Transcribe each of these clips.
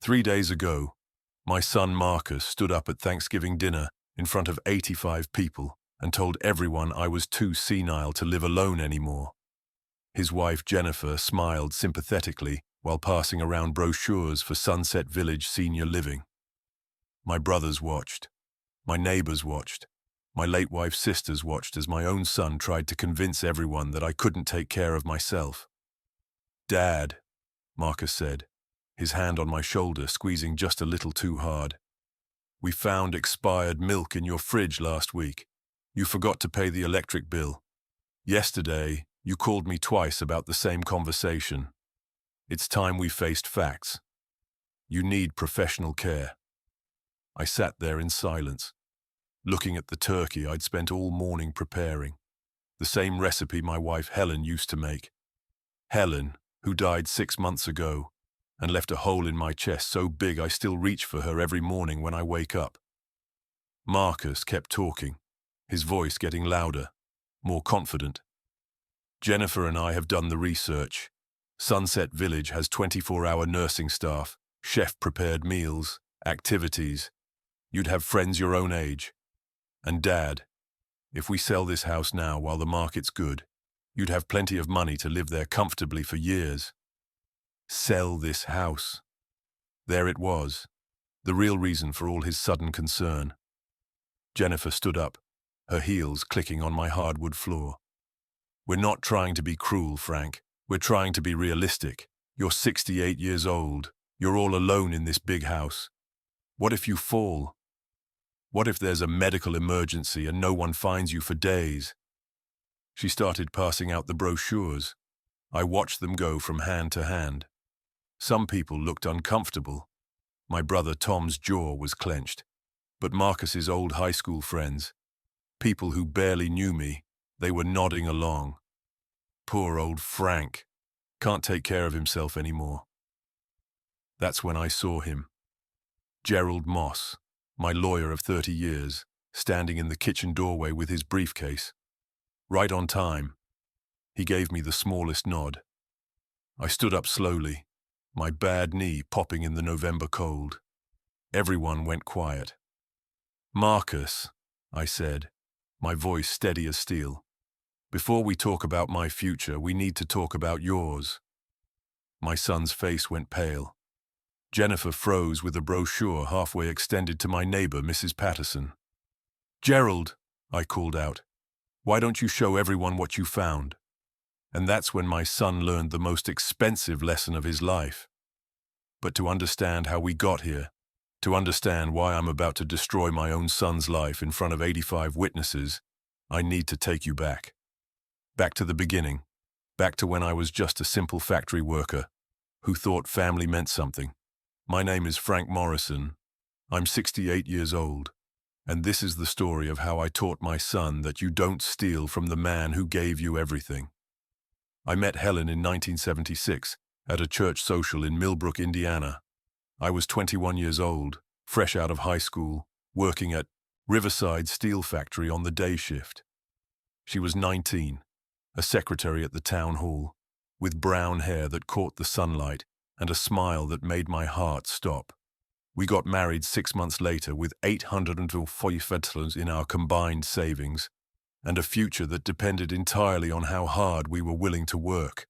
3 days ago, my son Marcus stood up at Thanksgiving dinner in front of 85 people and told everyone I was too senile to live alone anymore. His wife Jennifer smiled sympathetically while passing around brochures for Sunset Village Senior Living. My brothers watched. My neighbors watched. My late wife's sisters watched as my own son tried to convince everyone that I couldn't take care of myself. "Dad," Marcus said, his hand on my shoulder squeezing just a little too hard. "We found expired milk in your fridge last week. You forgot to pay the electric bill. Yesterday, you called me twice about the same conversation. It's time we faced facts. You need professional care." I sat there in silence, looking at the turkey I'd spent all morning preparing, the same recipe my wife Helen used to make. Helen, who died 6 months ago and left a hole in my chest so big I still reach for her every morning when I wake up. Marcus kept talking, his voice getting louder, more confident. "Jennifer and I have done the research. Sunset Village has 24-hour nursing staff, chef-prepared meals, activities. You'd have friends your own age. And Dad, if we sell this house now while the market's good, you'd have plenty of money to live there comfortably for years." Sell this house. There it was, the real reason for all his sudden concern. Jennifer stood up, her heels clicking on my hardwood floor. "We're not trying to be cruel, Frank. We're trying to be realistic. You're 68 years old. You're all alone in this big house. What if you fall? What if there's a medical emergency and no one finds you for days?" She started passing out the brochures. I watched them go from hand to hand. Some people looked uncomfortable. My brother Tom's jaw was clenched. But Marcus's old high school friends, people who barely knew me, they were nodding along. Poor old Frank. Can't take care of himself anymore. That's when I saw him. Gerald Moss, my lawyer of 30 years, standing in the kitchen doorway with his briefcase. Right on time. He gave me the smallest nod. I stood up slowly, my bad knee popping in the November cold. Everyone went quiet. "Marcus," I said, my voice steady as steel, "before we talk about my future, we need to talk about yours." My son's face went pale. Jennifer froze with a brochure halfway extended to my neighbor, Mrs. Patterson. "Gerald," I called out, "why don't you show everyone what you found?" And that's when my son learned the most expensive lesson of his life. But to understand how we got here, to understand why I'm about to destroy my own son's life in front of 85 witnesses, I need to take you back. Back to the beginning, back to when I was just a simple factory worker who thought family meant something. My name is Frank Morrison. I'm 68 years old, and this is the story of how I taught my son that you don't steal from the man who gave you everything. I met Helen in 1976 at a church social in Millbrook, Indiana. I was 21 years old, fresh out of high school, working at Riverside Steel Factory on the day shift. She was 19, a secretary at the town hall, with brown hair that caught the sunlight and a smile that made my heart stop. We got married 6 months later with $840 in our combined savings, and a future that depended entirely on how hard we were willing to work.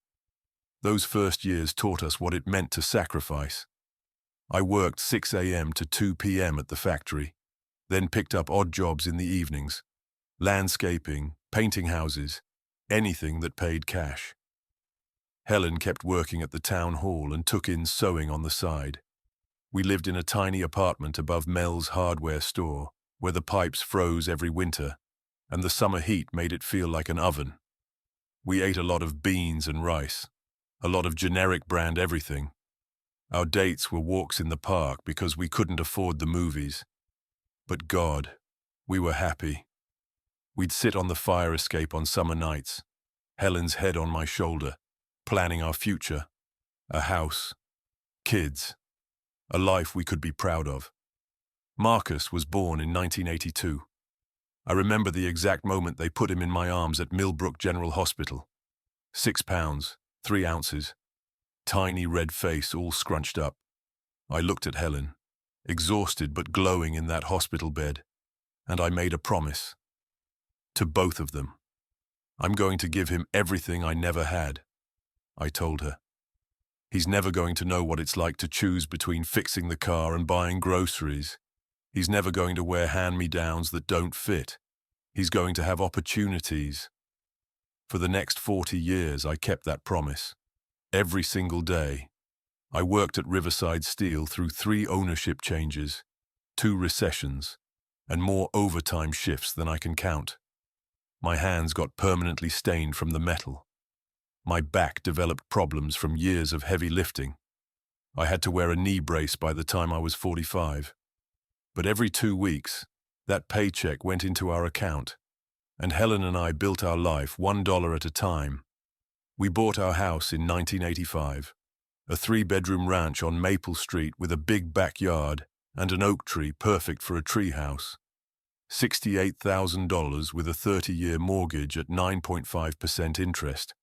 Those first years taught us what it meant to sacrifice. I worked 6 a.m. to 2 p.m. at the factory, then picked up odd jobs in the evenings, landscaping, painting houses, anything that paid cash. Helen kept working at the town hall and took in sewing on the side. We lived in a tiny apartment above Mel's hardware store, where the pipes froze every winter, and the summer heat made it feel like an oven. We ate a lot of beans and rice, a lot of generic brand everything. Our dates were walks in the park because we couldn't afford the movies. But God, we were happy. We'd sit on the fire escape on summer nights, Helen's head on my shoulder, planning our future, a house, kids, a life we could be proud of. Marcus was born in 1982. I remember the exact moment they put him in my arms at Millbrook General Hospital. 6 pounds, 3 ounces, tiny red face all scrunched up. I looked at Helen, exhausted but glowing in that hospital bed, and I made a promise. To both of them. I'm going to give him everything I never had, I told her. He's never going to know what it's like to choose between fixing the car and buying groceries. He's never going to wear hand-me-downs that don't fit. He's going to have opportunities. For the next 40 years, I kept that promise. Every single day. I worked at Riverside Steel through 3 ownership changes, 2 recessions, and more overtime shifts than I can count. My hands got permanently stained from the metal. My back developed problems from years of heavy lifting. I had to wear a knee brace by the time I was 45. But every 2 weeks, that paycheck went into our account, and Helen and I built our life $1 at a time. We bought our house in 1985, a 3-bedroom ranch on Maple Street with a big backyard and an oak tree perfect for a treehouse. $68,000 with a 30-year mortgage at 9.5% interest.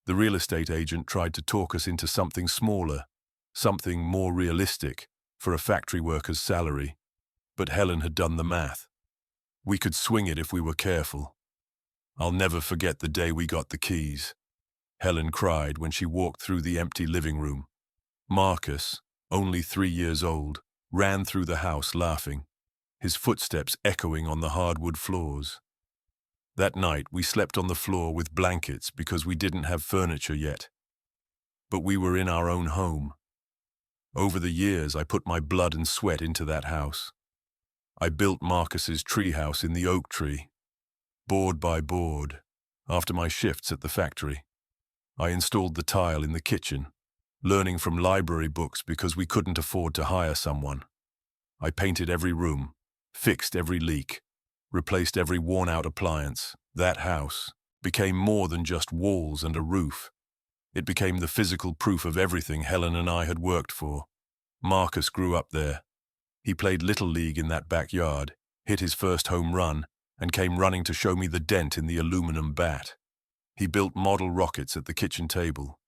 The real estate agent tried to talk us into something smaller, something more realistic, for a factory worker's salary. But Helen had done the math. We could swing it if we were careful. I'll never forget the day we got the keys. Helen cried when she walked through the empty living room. Marcus, only 3 years old, ran through the house laughing, his footsteps echoing on the hardwood floors. That night, we slept on the floor with blankets because we didn't have furniture yet. But we were in our own home. Over the years, I put my blood and sweat into that house. I built Marcus's treehouse in the oak tree, board by board, after my shifts at the factory. I installed the tile in the kitchen, learning from library books because we couldn't afford to hire someone. I painted every room, fixed every leak, replaced every worn-out appliance. That house became more than just walls and a roof. It became the physical proof of everything Helen and I had worked for. Marcus grew up there. He played Little League in that backyard, hit his first home run, and came running to show me the dent in the aluminum bat. He built model rockets at the kitchen table.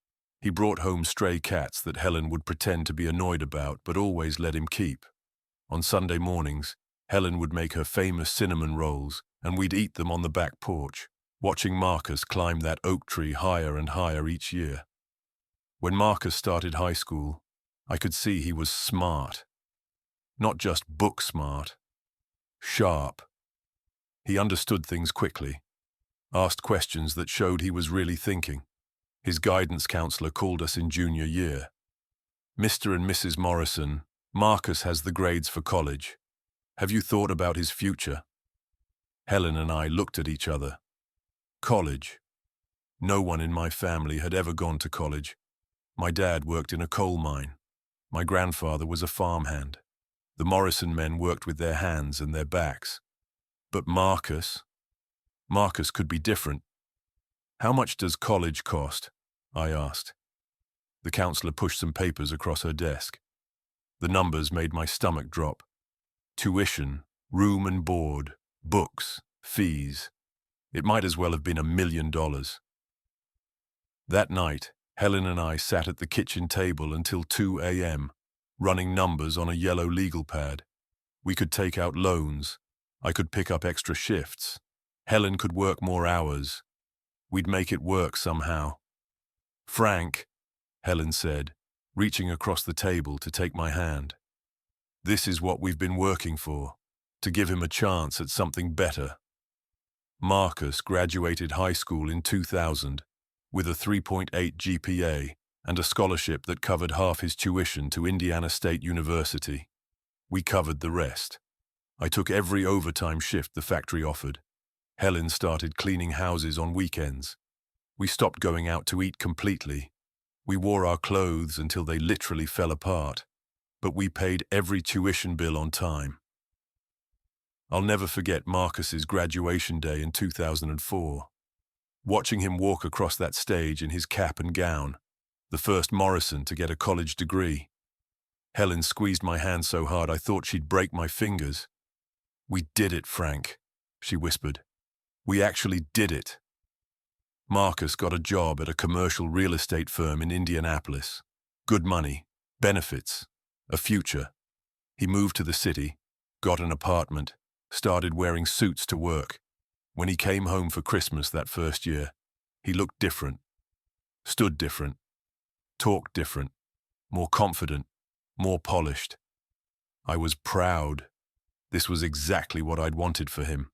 He brought home stray cats that Helen would pretend to be annoyed about but always let him keep. On Sunday mornings, Helen would make her famous cinnamon rolls, and we'd eat them on the back porch, watching Marcus climb that oak tree higher and higher each year. When Marcus started high school, I could see he was smart. Not just book smart. Sharp. He understood things quickly, asked questions that showed he was really thinking. His guidance counselor called us in junior year. Mr. and Mrs. Morrison, Marcus has the grades for college. Have you thought about his future? Helen and I looked at each other. College. No one in my family had ever gone to college. My dad worked in a coal mine. My grandfather was a farmhand. The Morrison men worked with their hands and their backs. But Marcus could be different. How much does college cost? I asked. The counselor pushed some papers across her desk. The numbers made my stomach drop. Tuition, room and board, books, fees. It might as well have been $1 million. That night, Helen and I sat at the kitchen table until 2 a.m., running numbers on a yellow legal pad. We could take out loans. I could pick up extra shifts. Helen could work more hours. We'd make it work somehow. Frank, Helen said, reaching across the table to take my hand. This is what we've been working for, to give him a chance at something better. Marcus graduated high school in 2000 with a 3.8 GPA and a scholarship that covered half his tuition to Indiana State University. We covered the rest. I took every overtime shift the factory offered. Helen started cleaning houses on weekends. We stopped going out to eat completely. We wore our clothes until they literally fell apart, but we paid every tuition bill on time. I'll never forget Marcus's graduation day in 2004. Watching him walk across that stage in his cap and gown, the first Morrison to get a college degree. Helen squeezed my hand so hard I thought she'd break my fingers. "We did it, Frank," she whispered. "We actually did it." Marcus got a job at a commercial real estate firm in Indianapolis. Good money, benefits, a future. He moved to the city, got an apartment, started wearing suits to work. When he came home for Christmas that first year, he looked different, stood different, talked different, more confident, more polished. I was proud. This was exactly what I'd wanted for him.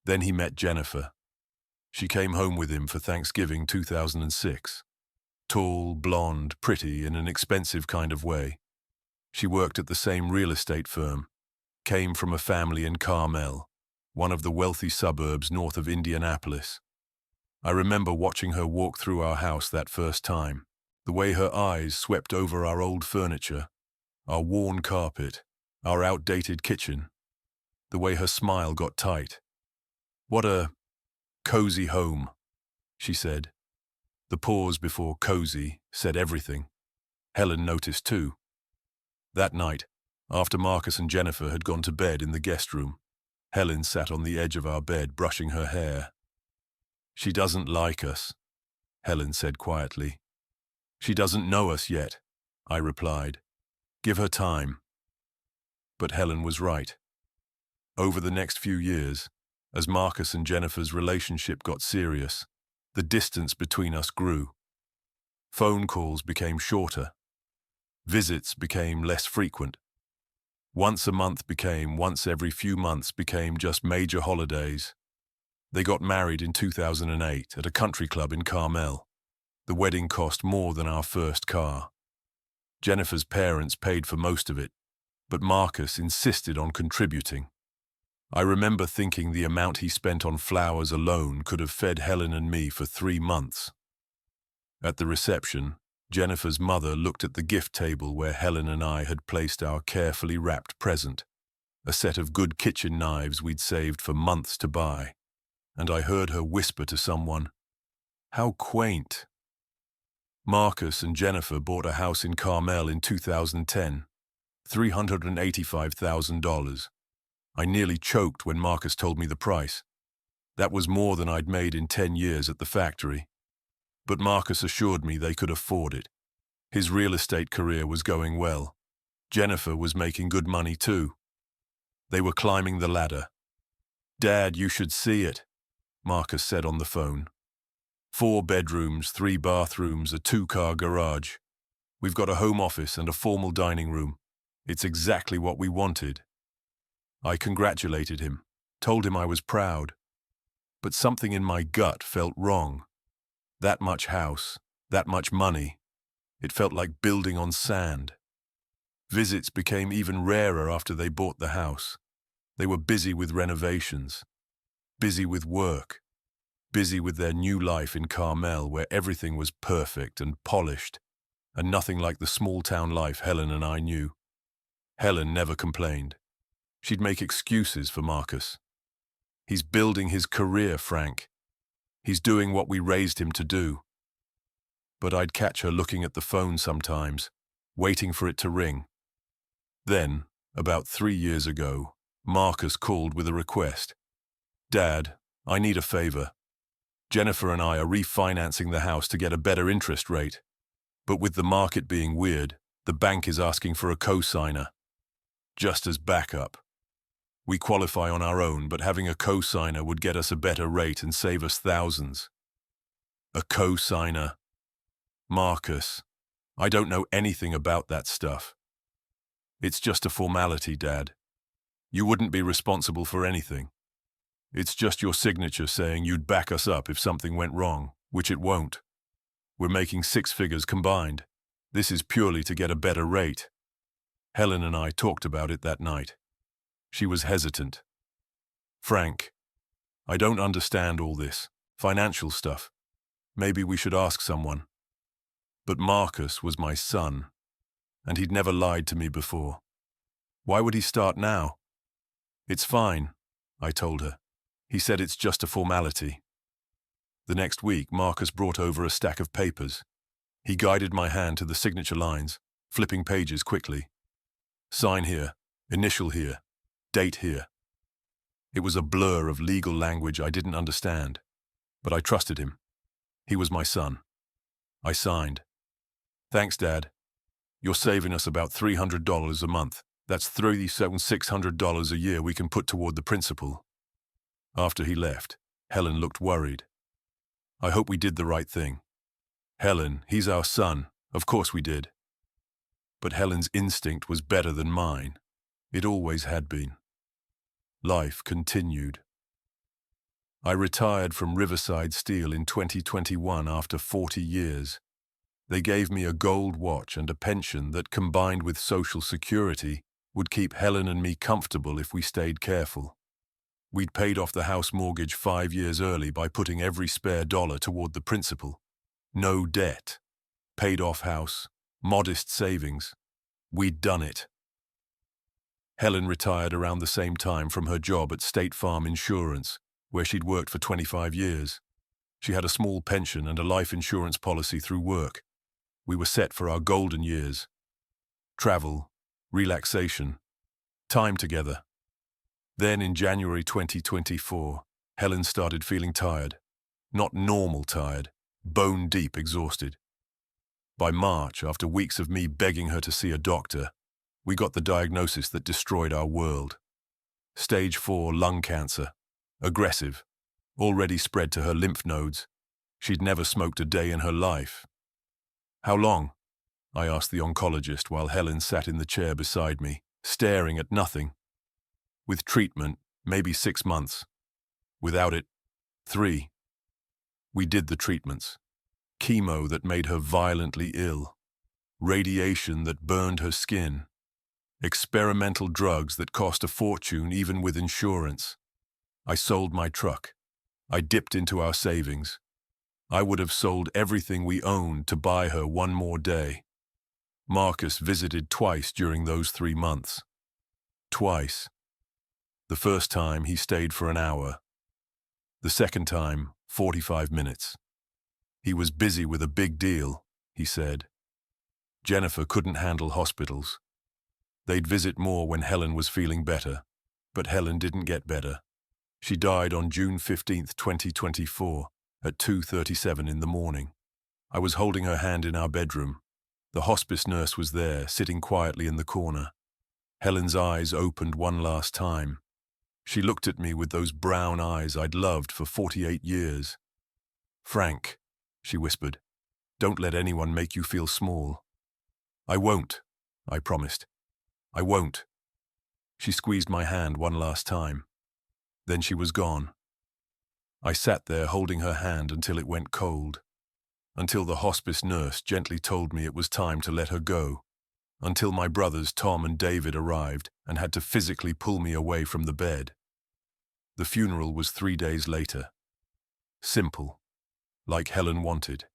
Then he met Jennifer. She came home with him for Thanksgiving 2006. Tall, blonde, pretty in an expensive kind of way. She worked at the same real estate firm, came from a family in Carmel, one of the wealthy suburbs north of Indianapolis. I remember watching her walk through our house that first time, the way her eyes swept over our old furniture, our worn carpet, our outdated kitchen, the way her smile got tight. "What a cozy home," she said. The pause before cozy said everything. Helen noticed too. That night, after Marcus and Jennifer had gone to bed in the guest room, Helen sat on the edge of our bed brushing her hair. "She doesn't like us," Helen said quietly. "She doesn't know us yet," I replied. "Give her time." But Helen was right. Over the next few years, as Marcus and Jennifer's relationship got serious, the distance between us grew. Phone calls became shorter. Visits became less frequent. Once a month became once every few months became just major holidays. They got married in 2008 at a country club in Carmel. The wedding cost more than our first car. Jennifer's parents paid for most of it, but Marcus insisted on contributing. I remember thinking the amount he spent on flowers alone could have fed Helen and me for 3 months. At the reception, Jennifer's mother looked at the gift table where Helen and I had placed our carefully wrapped present, a set of good kitchen knives we'd saved for months to buy, and I heard her whisper to someone, "How quaint." Marcus and Jennifer bought a house in Carmel in 2010, $385,000. I nearly choked when Marcus told me the price. That was more than I'd made in 10 years at the factory. But Marcus assured me they could afford it. His real estate career was going well. Jennifer was making good money too. They were climbing the ladder. "Dad, you should see it," Marcus said on the phone. 4 bedrooms, 3 bathrooms, a 2-car garage. We've got a home office and a formal dining room. It's exactly what we wanted. I congratulated him, told him I was proud. But something in my gut felt wrong. That much house, that much money. It felt like building on sand. Visits became even rarer after they bought the house. They were busy with renovations, busy with work, busy with their new life in Carmel where everything was perfect and polished, and nothing like the small-town life Helen and I knew. Helen never complained. She'd make excuses for Marcus. "He's building his career, Frank. He's doing what we raised him to do." But I'd catch her looking at the phone sometimes, waiting for it to ring. Then, about 3 years ago, Marcus called with a request. "Dad, I need a favor. Jennifer and I are refinancing the house to get a better interest rate. But with the market being weird, the bank is asking for a co-signer. Just as backup. We qualify on our own, but having a co-signer would get us a better rate and save us thousands." A co-signer. Marcus, I don't know anything about that stuff. "It's just a formality, Dad. You wouldn't be responsible for anything. It's just your signature saying you'd back us up if something went wrong, which it won't. We're making 6 figures combined. This is purely to get a better rate." Helen and I talked about it that night. She was hesitant. "Frank, I don't understand all this financial stuff. Maybe we should ask someone." But Marcus was my son, and he'd never lied to me before. Why would he start now? "It's fine," I told her. "He said it's just a formality." The next week, Marcus brought over a stack of papers. He guided my hand to the signature lines, flipping pages quickly. "Sign here, initial here, date here." It was a blur of legal language I didn't understand, but I trusted him. He was my son. I signed. "Thanks, Dad." You're saving us about $300 a month. That's $3,600 a year we can put toward the principal." After he left, Helen looked worried. "I hope we did the right thing." "Helen, he's our son. Of course we did." But Helen's instinct was better than mine. It always had been. Life continued. I retired from Riverside Steel in 2021 after 40 years. They gave me a gold watch and a pension that, combined with Social Security, would keep Helen and me comfortable if we stayed careful. We'd paid off the house mortgage 5 years early by putting every spare dollar toward the principal. No debt. Paid off house. Modest savings. We'd done it. Helen retired around the same time from her job at State Farm Insurance, where she'd worked for 25 years. She had a small pension and a life insurance policy through work. We were set for our golden years. Travel, relaxation, time together. Then in January 2024, Helen started feeling tired. Not normal tired, bone-deep exhausted. By March, after weeks of me begging her to see a doctor, we got the diagnosis that destroyed our world. Stage 4 lung cancer. Aggressive. Already spread to her lymph nodes. She'd never smoked a day in her life. "How long?" I asked the oncologist while Helen sat in the chair beside me, staring at nothing. "With treatment, maybe 6 months. Without it, 3. We did the treatments. Chemo that made her violently ill. Radiation that burned her skin. Experimental drugs that cost a fortune even with insurance. I sold my truck. I dipped into our savings. I would have sold everything we owned to buy her one more day. Marcus visited twice during those 3 months. Twice. The first time he stayed for an hour. The second time, 45 minutes. He was busy with a big deal, he said. Jennifer couldn't handle hospitals. They'd visit more when Helen was feeling better, but Helen didn't get better. She died on June 15, 2024, at 2:37 in the morning. I was holding her hand in our bedroom. The hospice nurse was there, sitting quietly in the corner. Helen's eyes opened one last time. She looked at me with those brown eyes I'd loved for 48 years. "Frank," she whispered, "don't let anyone make you feel small." "I won't," I promised. "I won't." She squeezed my hand one last time. Then she was gone. I sat there holding her hand until it went cold. Until the hospice nurse gently told me it was time to let her go. Until my brothers Tom and David arrived and had to physically pull me away from the bed. The funeral was 3 days later. Simple, like Helen wanted.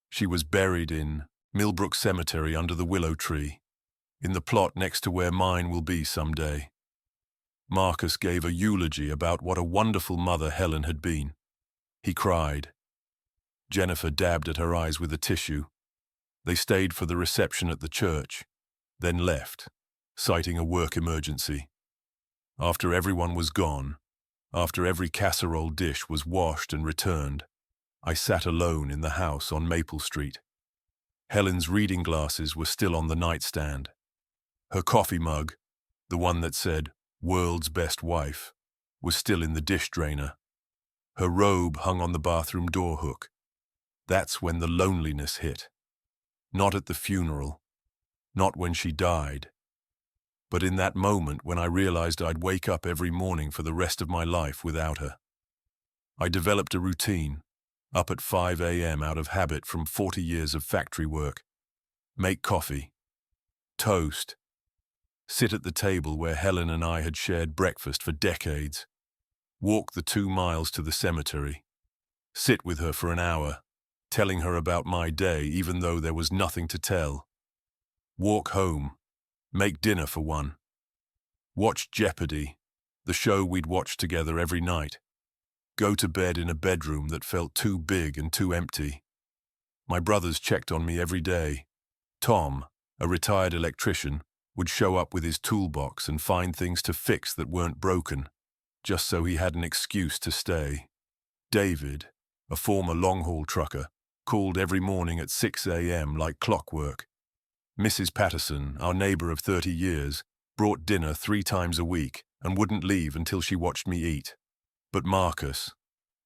She was buried in Millbrook Cemetery under the willow tree, in the plot next to where mine will be someday. Marcus gave a eulogy about what a wonderful mother Helen had been. He cried. Jennifer dabbed at her eyes with a tissue. They stayed for the reception at the church, then left, citing a work emergency. After everyone was gone, after every casserole dish was washed and returned, I sat alone in the house on Maple Street. Helen's reading glasses were still on the nightstand. Her coffee mug, the one that said, "World's Best Wife," was still in the dish drainer. Her robe hung on the bathroom door hook. That's when the loneliness hit. Not at the funeral, not when she died, but in that moment when I realized I'd wake up every morning for the rest of my life without her. I developed a routine, up at 5 a.m. out of habit from 40 years of factory work. Make coffee, toast, sit at the table where Helen and I had shared breakfast for decades, walk the 2 miles to the cemetery, sit with her for an hour, telling her about my day even though there was nothing to tell, walk home, make dinner for one, watch Jeopardy, the show we'd watch together every night, go to bed in a bedroom that felt too big and too empty. My brothers checked on me every day. Tom, a retired electrician, would show up with his toolbox and find things to fix that weren't broken, just so he had an excuse to stay. David, a former long-haul trucker, called every morning at 6 a.m. like clockwork. Mrs. Patterson, our neighbor of 30 years, brought dinner 3 times a week and wouldn't leave until she watched me eat. But Marcus,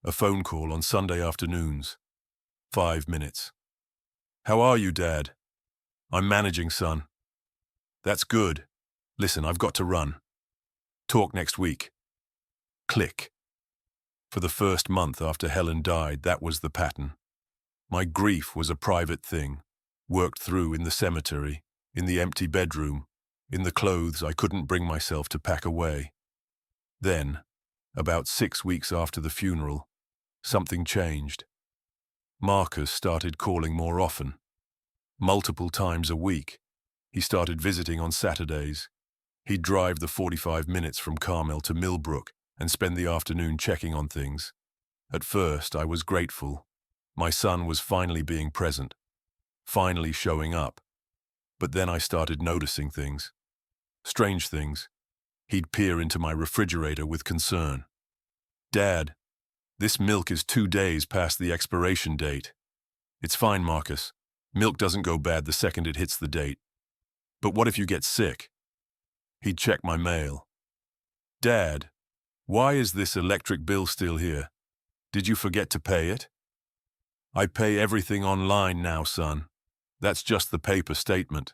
a phone call on Sunday afternoons. 5 minutes. How are you, Dad? I'm managing, son. That's good. Listen, I've got to run. Talk next week. Click. For the first month after Helen died, that was the pattern. My grief was a private thing, worked through in the cemetery, in the empty bedroom, in the clothes I couldn't bring myself to pack away. Then, about 6 weeks after the funeral, something changed. Marcus started calling more often. Multiple times a week. He started visiting on Saturdays. He'd drive the 45 minutes from Carmel to Millbrook and spend the afternoon checking on things. At first, I was grateful. My son was finally being present, finally showing up. But then I started noticing things. Strange things. He'd peer into my refrigerator with concern. Dad, this milk is 2 days past the expiration date. It's fine, Marcus. Milk doesn't go bad the second it hits the date. But what if you get sick? He'd check my mail. Dad, why is this electric bill still here? Did you forget to pay it? I pay everything online now, son. That's just the paper statement.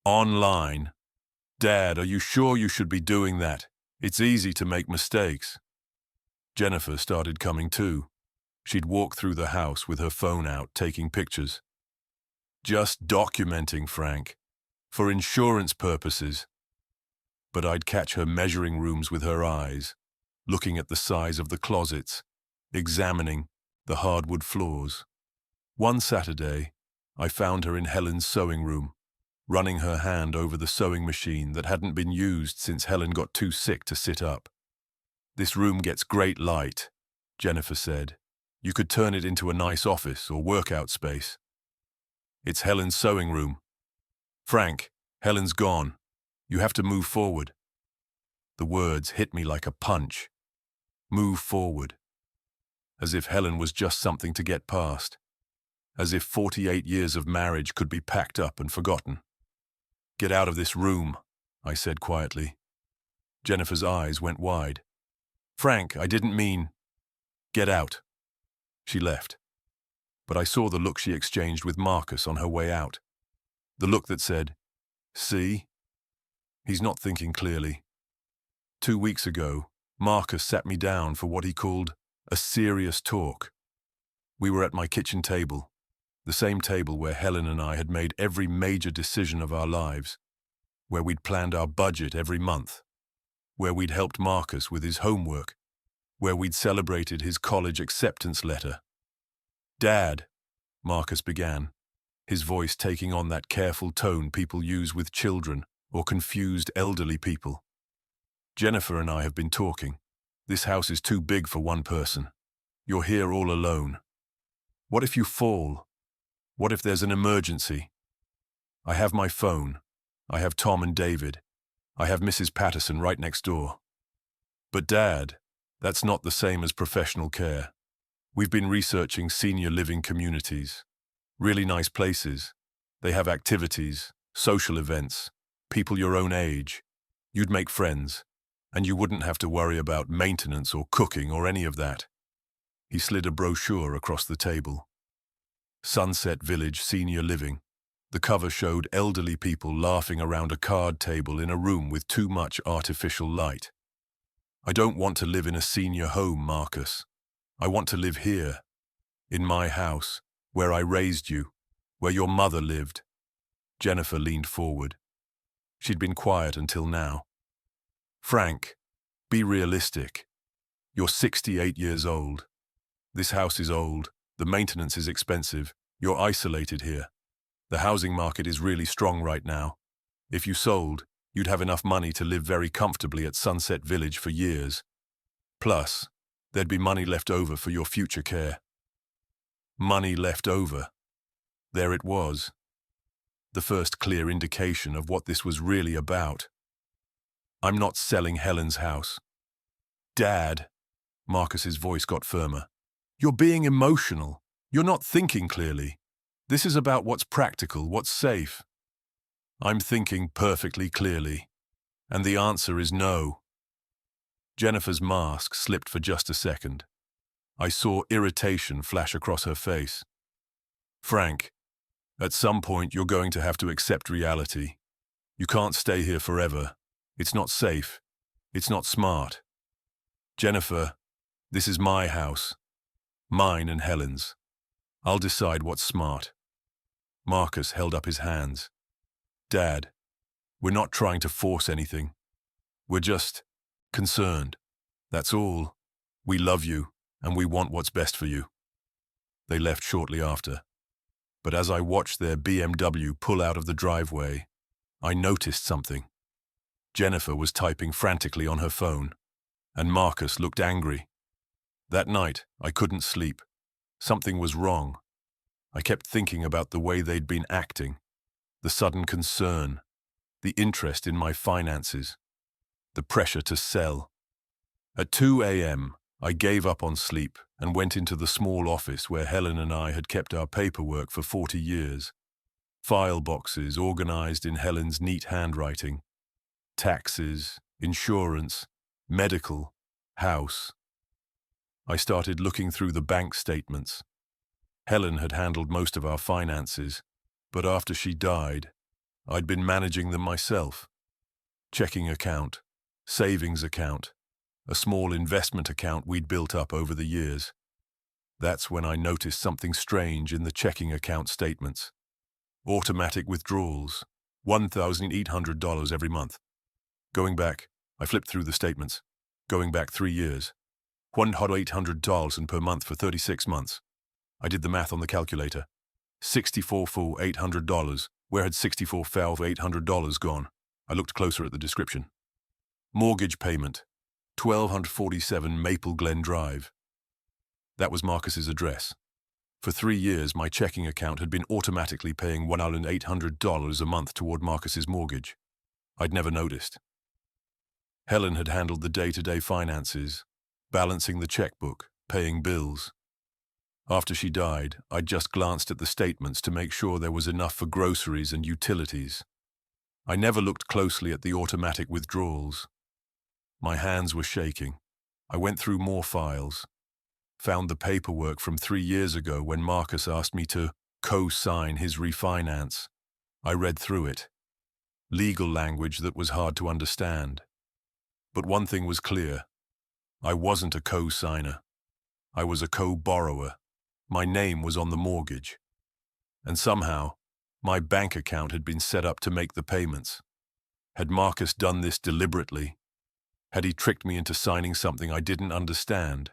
Online? Dad, are you sure you should be doing that? It's easy to make mistakes. Jennifer started coming too. She'd walk through the house with her phone out, taking pictures. Just documenting, Frank. For insurance purposes. But I'd catch her measuring rooms with her eyes, looking at the size of the closets, examining the hardwood floors. One Saturday, I found her in Helen's sewing room, running her hand over the sewing machine that hadn't been used since Helen got too sick to sit up. This room gets great light, Jennifer said. You could turn it into a nice office or workout space. It's Helen's sewing room. Frank, Helen's gone. You have to move forward. The words hit me like a punch. Move forward. As if Helen was just something to get past. As if 48 years of marriage could be packed up and forgotten. Get out of this room, I said quietly. Jennifer's eyes went wide. Frank, I didn't mean... Get out. She left. But I saw the look she exchanged with Marcus on her way out. The look that said, see? He's not thinking clearly. 2 weeks ago, Marcus sat me down for what he called a serious talk. We were at my kitchen table, the same table where Helen and I had made every major decision of our lives, where we'd planned our budget every month, where we'd helped Marcus with his homework, where we'd celebrated his college acceptance letter. Dad, Marcus began, his voice taking on that careful tone people use with children or confused elderly people. Jennifer and I have been talking. This house is too big for one person. You're here all alone. What if you fall? What if there's an emergency? I have my phone. I have Tom and David. I have Mrs. Patterson right next door. But Dad, that's not the same as professional care. We've been researching senior living communities. Really nice places. They have activities, social events, people your own age. You'd make friends, and you wouldn't have to worry about maintenance or cooking or any of that. He slid a brochure across the table. Sunset Village Senior Living. The cover showed elderly people laughing around a card table in a room with too much artificial light. I don't want to live in a senior home, Marcus. I want to live here, in my house, where I raised you, where your mother lived. Jennifer leaned forward. She'd been quiet until now. Frank, be realistic. You're 68 years old. This house is old. The maintenance is expensive. You're isolated here. The housing market is really strong right now. If you sold, you'd have enough money to live very comfortably at Sunset Village for years. Plus, there'd be money left over for your future care. Money left over. There it was. The first clear indication of what this was really about. I'm not selling Helen's house. Dad, Marcus's voice got firmer. You're being emotional. You're not thinking clearly. This is about what's practical, what's safe. I'm thinking perfectly clearly, and the answer is no. Jennifer's mask slipped for just a second. I saw irritation flash across her face. Frank, at some point you're going to have to accept reality. You can't stay here forever. It's not safe. It's not smart. Jennifer, this is my house. Mine and Helen's. I'll decide what's smart. Marcus held up his hands. Dad, we're not trying to force anything. We're just concerned. That's all. We love you, and we want what's best for you. They left shortly after. But as I watched their BMW pull out of the driveway, I noticed something. Jennifer was typing frantically on her phone, and Marcus looked angry. That night, I couldn't sleep. Something was wrong. I kept thinking about the way they'd been acting, the sudden concern, the interest in my finances, the pressure to sell. At 2 a.m., I gave up on sleep and went into the small office where Helen and I had kept our paperwork for 40 years. File boxes organized in Helen's neat handwriting. Taxes, insurance, medical, house. I started looking through the bank statements. Helen had handled most of our finances, but after she died, I'd been managing them myself. Checking account, savings account, a small investment account we'd built up over the years. That's when I noticed something strange in the checking account statements. Automatic withdrawals, $1,800 every month. Going back, I flipped through the statements. Going back 3 years. $1,800 per month for 36 months. I did the math on the calculator. 64 for $800. Where had 64 for $800 gone? I looked closer at the description. Mortgage payment, 1247 Maple Glen Drive. That was Marcus's address. For 3 years, my checking account had been automatically paying $1,800 a month toward Marcus's mortgage. I'd never noticed. Helen had handled the day-to-day finances, balancing the checkbook, paying bills. After she died, I'd just glanced at the statements to make sure there was enough for groceries and utilities. I never looked closely at the automatic withdrawals. My hands were shaking. I went through more files, found the paperwork from 3 years ago when Marcus asked me to co-sign his refinance. I read through it. Legal language that was hard to understand. But one thing was clear. I wasn't a co-signer. I was a co-borrower. My name was on the mortgage. And somehow, my bank account had been set up to make the payments. Had Marcus done this deliberately? Had he tricked me into signing something I didn't understand?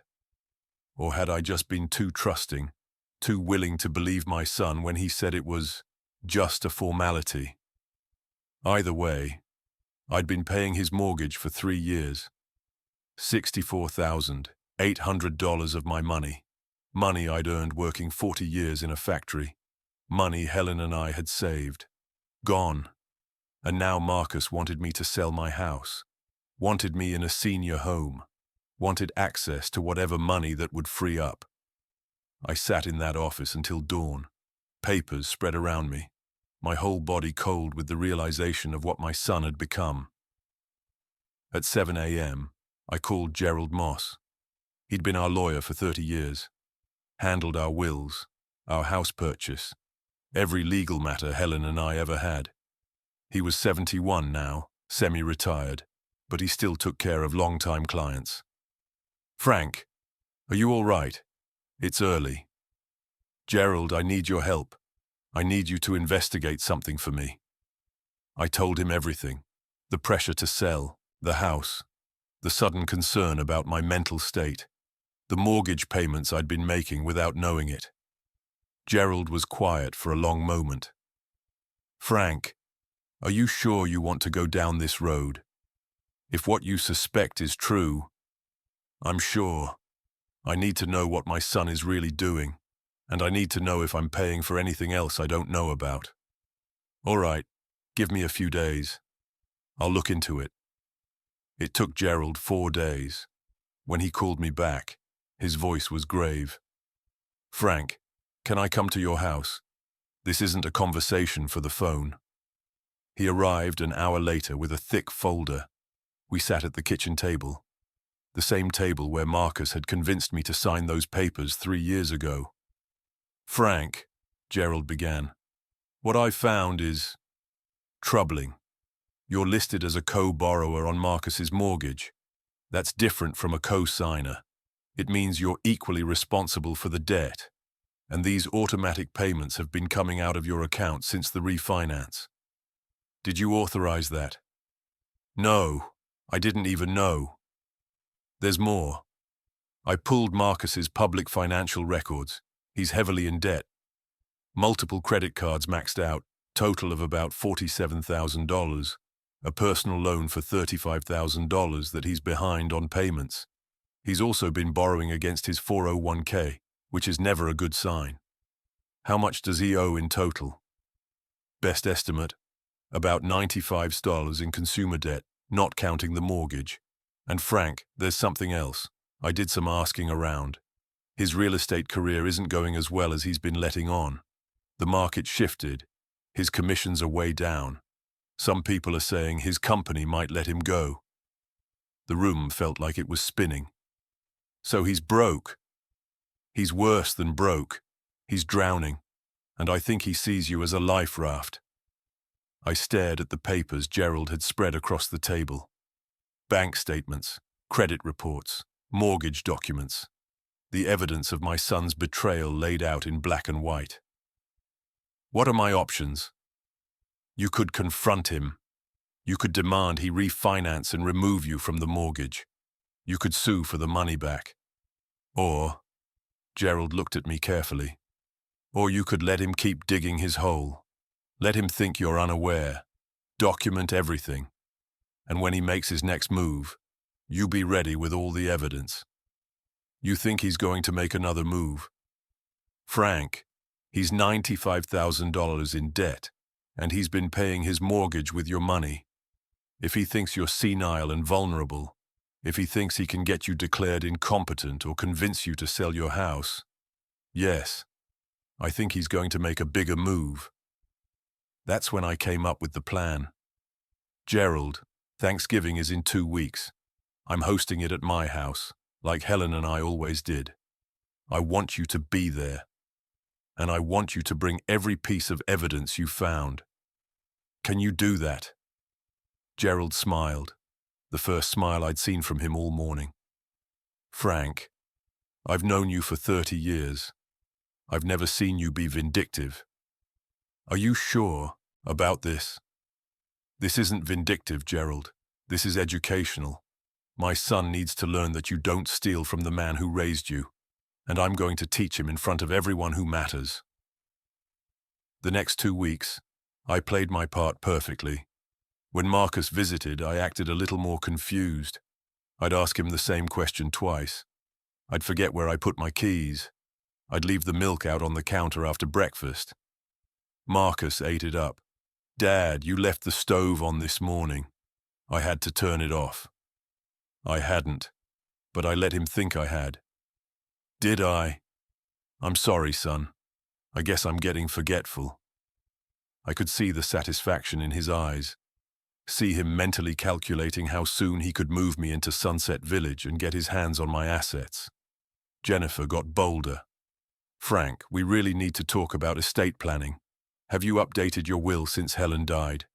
Or had I just been too trusting, too willing to believe my son when he said it was just a formality? Either way, I'd been paying his mortgage for 3 years. $64,800 of my money. Money I'd earned working 40 years in a factory. Money Helen and I had saved. Gone. And now Marcus wanted me to sell my house. Wanted me in a senior home. Wanted access to whatever money that would free up. I sat in that office until dawn. Papers spread around me. My whole body cold with the realization of what my son had become. At 7 a.m., I called Gerald Moss. He'd been our lawyer for 30 years. Handled our wills, our house purchase, every legal matter Helen and I ever had. He was 71 now, semi-retired, but he still took care of long-time clients. Frank, are you all right? It's early. Gerald, I need your help. I need you to investigate something for me. I told him everything. The pressure to sell, the house, the sudden concern about my mental state, the mortgage payments I'd been making without knowing it. Gerald was quiet for a long moment. Frank, are you sure you want to go down this road? If what you suspect is true, I'm sure. I need to know what my son is really doing, and I need to know if I'm paying for anything else I don't know about. All right, give me a few days. I'll look into it. It took Gerald 4 days. When he called me back, his voice was grave. Frank, can I come to your house? This isn't a conversation for the phone. He arrived an hour later with a thick folder. We sat at the kitchen table, the same table where Marcus had convinced me to sign those papers 3 years ago. "Frank," Gerald began, "what I found is troubling. You're listed as a co-borrower on Marcus's mortgage. That's different from a co-signer. It means you're equally responsible for the debt, and these automatic payments have been coming out of your account since the refinance. Did you authorize that?" "No, I didn't even know. There's more. I pulled Marcus's public financial records. He's heavily in debt. Multiple credit cards maxed out, total of about $47,000. A personal loan for $35,000 that he's behind on payments. He's also been borrowing against his 401k, which is never a good sign. How much does he owe in total? Best estimate, about $95 in consumer debt, not counting the mortgage. And Frank, there's something else. I did some asking around. His real estate career isn't going as well as he's been letting on. The market shifted. His commissions are way down. Some people are saying his company might let him go." The room felt like it was spinning. "So he's broke." "He's worse than broke. He's drowning, and I think he sees you as a life raft." I stared at the papers Gerald had spread across the table. Bank statements, credit reports, mortgage documents. The evidence of my son's betrayal laid out in black and white. "What are my options?" "You could confront him. You could demand he refinance and remove you from the mortgage. You could sue for the money back. Or," Gerald looked at me carefully, "or you could let him keep digging his hole. Let him think you're unaware. Document everything. And when he makes his next move, you be ready with all the evidence." "You think he's going to make another move?" "Frank, he's $95,000 in debt, and he's been paying his mortgage with your money. If he thinks you're senile and vulnerable, if he thinks he can get you declared incompetent or convince you to sell your house, yes, I think he's going to make a bigger move." That's when I came up with the plan. "Gerald, Thanksgiving is in 2 weeks. I'm hosting it at my house, like Helen and I always did. I want you to be there. And I want you to bring every piece of evidence you found. Can you do that?" Gerald smiled, the first smile I'd seen from him all morning. "Frank, I've known you for 30 years. I've never seen you be vindictive. Are you sure about this?" "This isn't vindictive, Gerald. This is educational. My son needs to learn that you don't steal from the man who raised you, and I'm going to teach him in front of everyone who matters." The next 2 weeks, I played my part perfectly. When Marcus visited, I acted a little more confused. I'd ask him the same question twice. I'd forget where I put my keys. I'd leave the milk out on the counter after breakfast. Marcus ate it up. "Dad, you left the stove on this morning. I had to turn it off." I hadn't, but I let him think I had. "Did I? I'm sorry, son. I guess I'm getting forgetful." I could see the satisfaction in his eyes, see him mentally calculating how soon he could move me into Sunset Village and get his hands on my assets. Jennifer got bolder. "Frank, we really need to talk about estate planning. Have you updated your will since Helen died?"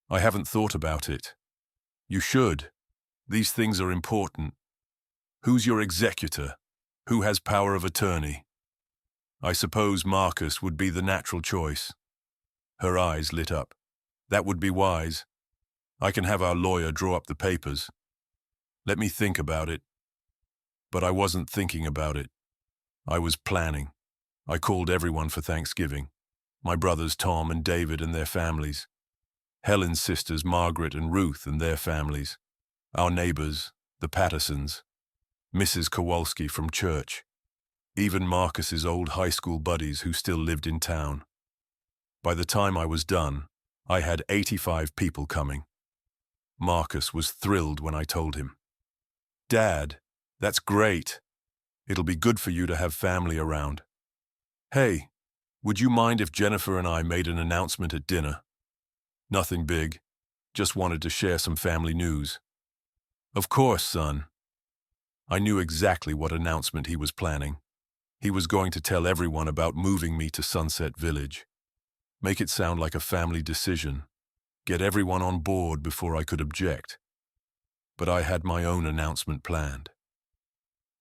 "I haven't thought about it." "You should. These things are important. Who's your executor? Who has power of attorney?" "I suppose Marcus would be the natural choice." Her eyes lit up. "That would be wise. I can have our lawyer draw up the papers. Let me think about it." But I wasn't thinking about it. I was planning. I called everyone for Thanksgiving. My brothers Tom and David and their families. Helen's sisters Margaret and Ruth and their families. Our neighbors, the Pattersons. Mrs. Kowalski from church. Even Marcus's old high school buddies who still lived in town. By the time I was done, I had 85 people coming. Marcus was thrilled when I told him. "Dad, that's great. It'll be good for you to have family around. Hey, would you mind if Jennifer and I made an announcement at dinner?" Nothing big. Just wanted to share some family news. Of course, son. I knew exactly what announcement he was planning. He was going to tell everyone about moving me to Sunset Village. Make it sound like a family decision. Get everyone on board before I could object. But I had my own announcement planned.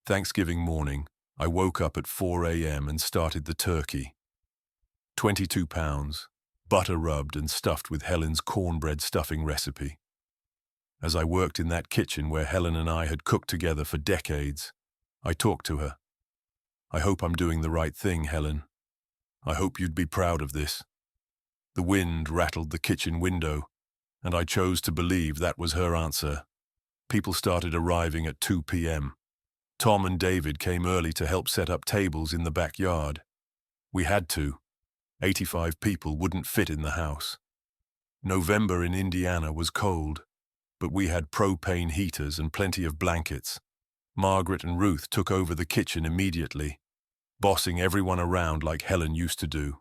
Thanksgiving morning, I woke up at 4 a.m. and started the turkey. 22 pounds, butter rubbed and stuffed with Helen's cornbread stuffing recipe. As I worked in that kitchen where Helen and I had cooked together for decades, I talked to her. I hope I'm doing the right thing, Helen. I hope you'd be proud of this. The wind rattled the kitchen window, and I chose to believe that was her answer. People started arriving at 2 p.m. Tom and David came early to help set up tables in the backyard. We had to. 85 people wouldn't fit in the house. November in Indiana was cold, but we had propane heaters and plenty of blankets. Margaret and Ruth took over the kitchen immediately, bossing everyone around like Helen used to do.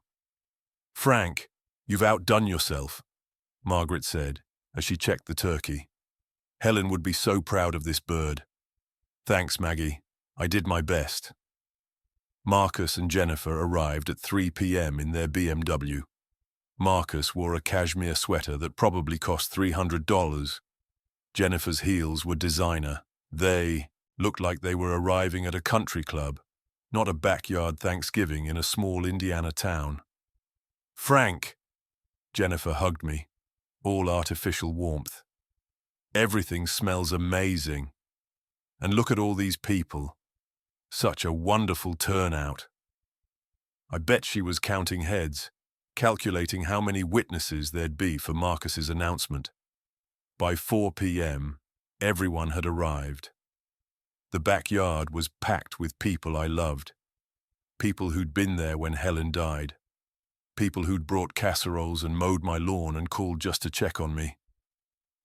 "Frank, you've outdone yourself," Margaret said as she checked the turkey. "Helen would be so proud of this bird." "Thanks, Maggie. I did my best." Marcus and Jennifer arrived at 3 p.m. in their BMW. Marcus wore a cashmere sweater that probably cost $300. Jennifer's heels were designer. They looked like they were arriving at a country club, not a backyard Thanksgiving in a small Indiana town. "Frank!" Jennifer hugged me, all artificial warmth. "Everything smells amazing. And look at all these people. Such a wonderful turnout." I bet she was counting heads, calculating how many witnesses there'd be for Marcus's announcement. By 4 p.m., everyone had arrived. The backyard was packed with people I loved. People who'd been there when Helen died. People who'd brought casseroles and mowed my lawn and called just to check on me.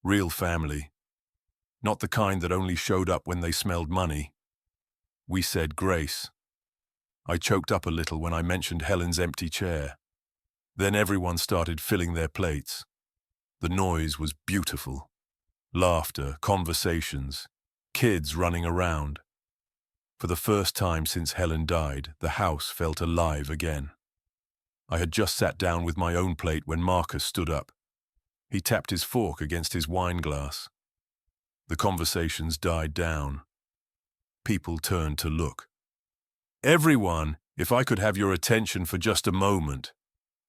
Real family. Not the kind that only showed up when they smelled money. We said grace. I choked up a little when I mentioned Helen's empty chair. Then everyone started filling their plates. The noise was beautiful. Laughter, conversations, kids running around. For the first time since Helen died, the house felt alive again. I had just sat down with my own plate when Marcus stood up. He tapped his fork against his wine glass. The conversations died down. People turned to look. "Everyone, if I could have your attention for just a moment."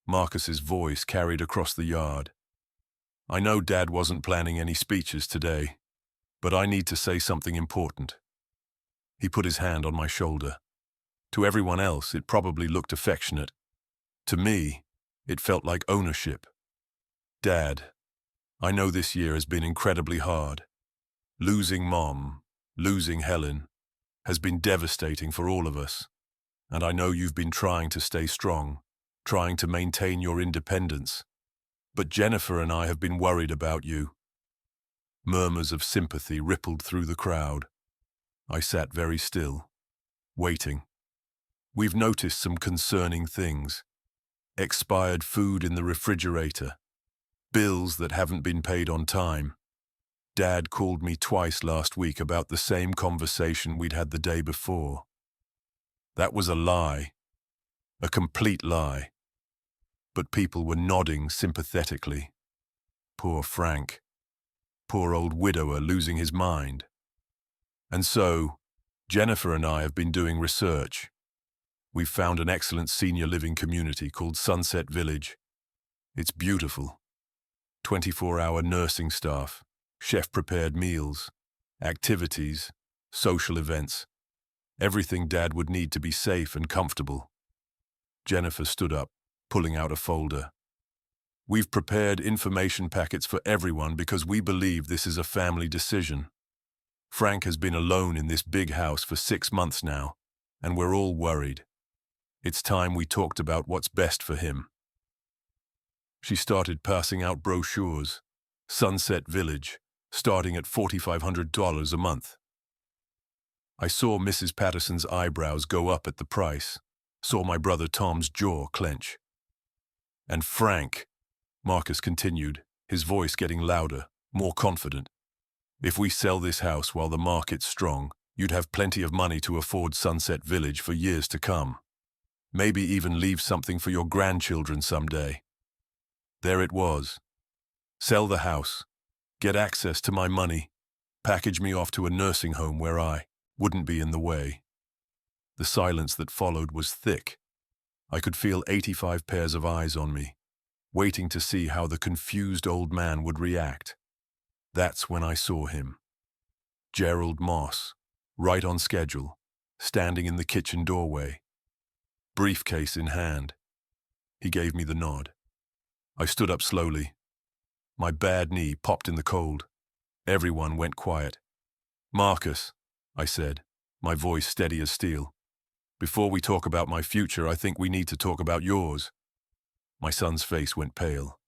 Marcus's voice carried across the yard. "I know Dad wasn't planning any speeches today, but I need to say something important." He put his hand on my shoulder. To everyone else, it probably looked affectionate. To me, it felt like ownership. "Dad, I know this year has been incredibly hard. Losing Mom, losing Helen, has been devastating for all of us, and I know you've been trying to stay strong, trying to maintain your independence. But Jennifer and I have been worried about you." Murmurs of sympathy rippled through the crowd. I sat very still, waiting. "We've noticed some concerning things. Expired food in the refrigerator, bills that haven't been paid on time. Dad called me twice last week about the same conversation we'd had the day before. That was a lie, a complete lie. But people were nodding sympathetically. Poor Frank. Poor old widower losing his mind. And so, Jennifer and I have been doing research. We've found an excellent senior living community called Sunset Village. It's beautiful. 24-hour nursing staff, chef-prepared meals, activities, social events. Everything Dad would need to be safe and comfortable. Jennifer stood up, pulling out a folder. "We've prepared information packets for everyone because we believe this is a family decision. Frank has been alone in this big house for 6 months now, and we're all worried. It's time we talked about what's best for him." She started passing out brochures. Sunset Village, starting at $4,500 a month. I saw Mrs. Patterson's eyebrows go up at the price, saw my brother Tom's jaw clench. "And Frank, Marcus continued, his voice getting louder, more confident. If we sell this house while the market's strong, you'd have plenty of money to afford Sunset Village for years to come. Maybe even leave something for your grandchildren someday. There it was. Sell the house, get access to my money, package me off to a nursing home where I wouldn't be in the way. The silence that followed was thick. I could feel 85 pairs of eyes on me, waiting to see how the confused old man would react. That's when I saw him. Gerald Moss, right on schedule, standing in the kitchen doorway, briefcase in hand. He gave me the nod. I stood up slowly. My bad knee popped in the cold. Everyone went quiet. "Marcus," I said, my voice steady as steel. "Before we talk about my future, I think we need to talk about yours." My son's face went pale.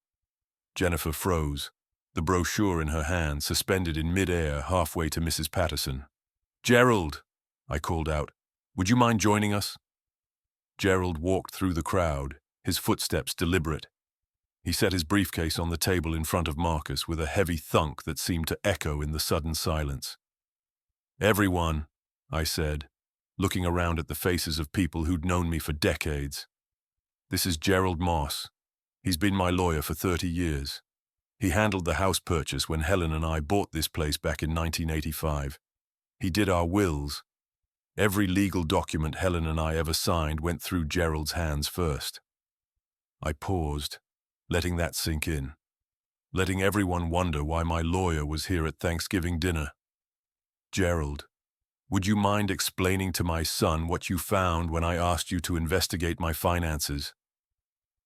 Jennifer froze, the brochure in her hand suspended in mid-air halfway to Mrs. Patterson. "Gerald," I called out, "would you mind joining us?" Gerald walked through the crowd, his footsteps deliberate. He set his briefcase on the table in front of Marcus with a heavy thunk that seemed to echo in the sudden silence. "Everyone," I said, looking around at the faces of people who'd known me for decades. "This is Gerald Moss. He's been my lawyer for 30 years. He handled the house purchase when Helen and I bought this place back in 1985. He did our wills. Every legal document Helen and I ever signed went through Gerald's hands first." I paused, letting that sink in, letting everyone wonder why my lawyer was here at Thanksgiving dinner. "Gerald, would you mind explaining to my son what you found when I asked you to investigate my finances?"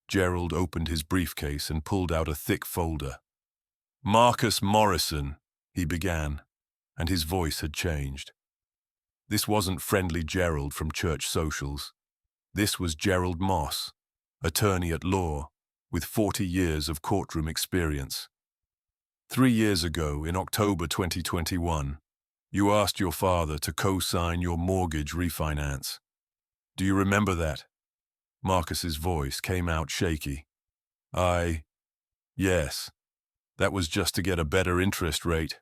Gerald opened his briefcase and pulled out a thick folder. "Marcus Morrison," he began, and his voice had changed. This wasn't friendly Gerald from church socials. This was Gerald Moss, attorney at law, with 40 years of courtroom experience. 3 years ago, in October 2021, you asked your father to co-sign your mortgage refinance. Do you remember that? Marcus's voice came out shaky. Yes. That was just to get a better interest rate.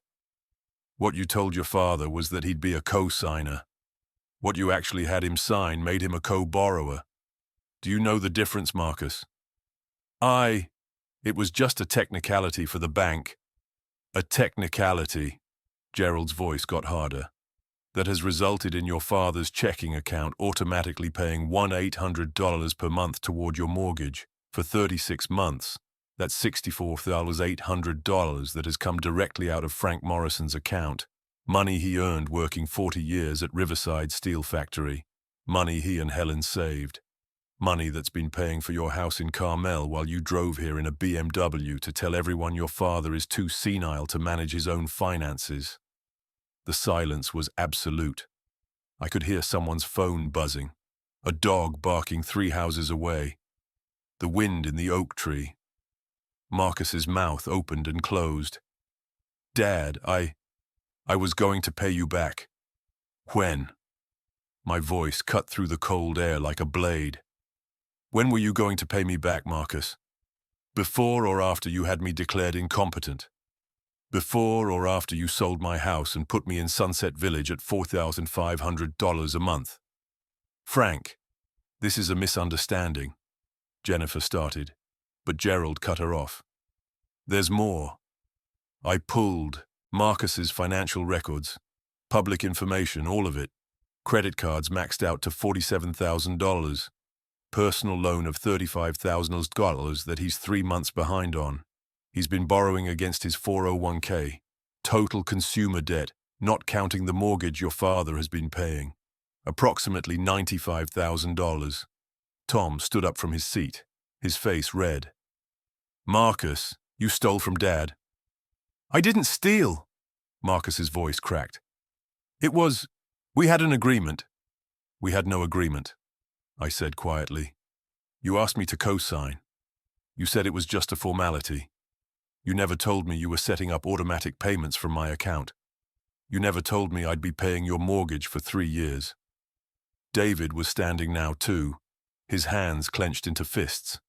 What you told your father was that he'd be a co-signer. What you actually had him sign made him a co-borrower. Do you know the difference, Marcus? It was just a technicality for the bank. A technicality, Gerald's voice got harder, that has resulted in your father's checking account automatically paying $1,800 per month toward your mortgage for 36 months. That's $64,800 that has come directly out of Frank Morrison's account. Money he earned working 40 years at Riverside Steel Factory. Money he and Helen saved. Money that's been paying for your house in Carmel while you drove here in a BMW to tell everyone your father is too senile to manage his own finances. The silence was absolute. I could hear someone's phone buzzing, a dog barking 3 houses away, the wind in the oak tree. Marcus's mouth opened and closed. "Dad, I was going to pay you back." "When?" My voice cut through the cold air like a blade. "When were you going to pay me back, Marcus? Before or after you had me declared incompetent? Before or after you sold my house and put me in Sunset Village at $4,500 a month?" "Frank, this is a misunderstanding," Jennifer started, but Gerald cut her off. "There's more. I pulled Marcus's financial records, public information, all of it. Credit cards maxed out to $47,000. Personal loan of $35,000 that he's 3 months behind on. He's been borrowing against his 401k. Total consumer debt, not counting the mortgage your father has been paying. Approximately $95,000. Tom stood up from his seat, his face red. "Marcus, you stole from Dad." "I didn't steal," Marcus's voice cracked. We had an agreement." "We had no agreement," I said quietly. "You asked me to co-sign. You said it was just a formality. You never told me you were setting up automatic payments from my account. You never told me I'd be paying your mortgage for 3 years." David was standing now too, his hands clenched into fists.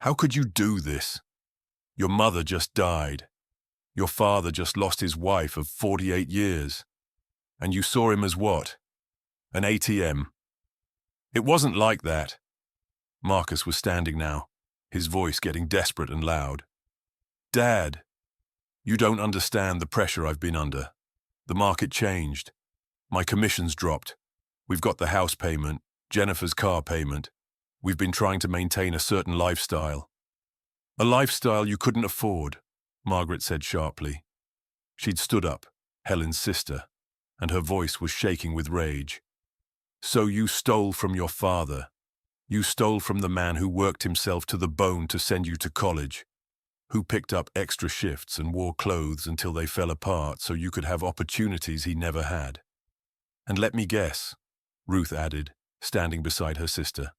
"How could you do this?" Your mother just died. Your father just lost his wife of 48 years. And you saw him as what? An ATM. It wasn't like that. Marcus was standing now, his voice getting desperate and loud. Dad, you don't understand the pressure I've been under. The market changed. My commissions dropped. We've got the house payment, Jennifer's car payment. We've been trying to maintain a certain lifestyle. A lifestyle you couldn't afford, Margaret said sharply. She'd stood up, Helen's sister, and her voice was shaking with rage. So you stole from your father. You stole from the man who worked himself to the bone to send you to college, who picked up extra shifts and wore clothes until they fell apart so you could have opportunities he never had. And let me guess, Ruth added, standing beside her sister.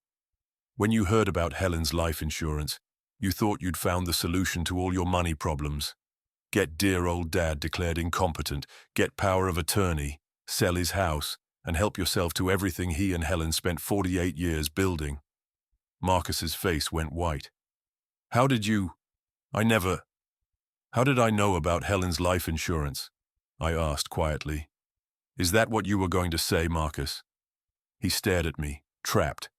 When you heard about Helen's life insurance, you thought you'd found the solution to all your money problems. Get dear old Dad declared incompetent, get power of attorney, sell his house, and help yourself to everything he and Helen spent 48 years building. Marcus's face went white. How did I know about Helen's life insurance? I asked quietly. Is that what you were going to say, Marcus? He stared at me, trapped.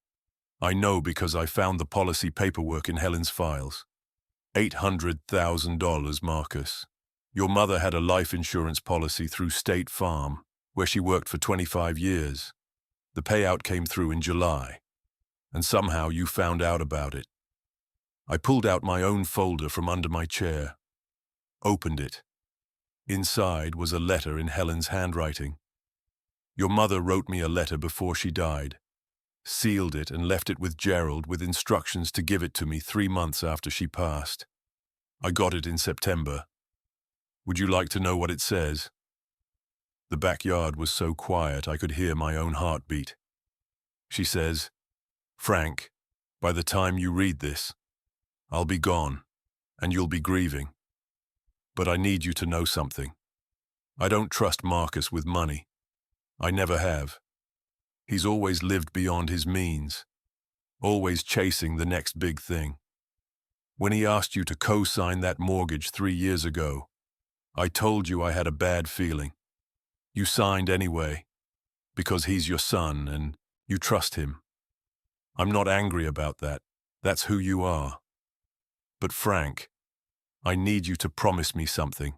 I know because I found the policy paperwork in Helen's files. $800,000, Marcus. Your mother had a life insurance policy through State Farm, where she worked for 25 years. The payout came through in July, and somehow you found out about it. I pulled out my own folder from under my chair, opened it. Inside was a letter in Helen's handwriting. Your mother wrote me a letter before she died, sealed it and left it with Gerald with instructions to give it to me 3 months after she passed. I got it in September. Would you like to know what it says? The backyard was so quiet I could hear my own heartbeat. She says, Frank, by the time you read this, I'll be gone, and you'll be grieving. But I need you to know something. I don't trust Marcus with money. I never have. He's always lived beyond his means, always chasing the next big thing. When he asked you to co-sign that mortgage 3 years ago, I told you I had a bad feeling. You signed anyway, because he's your son and you trust him. I'm not angry about that. That's who you are. But Frank, I need you to promise me something.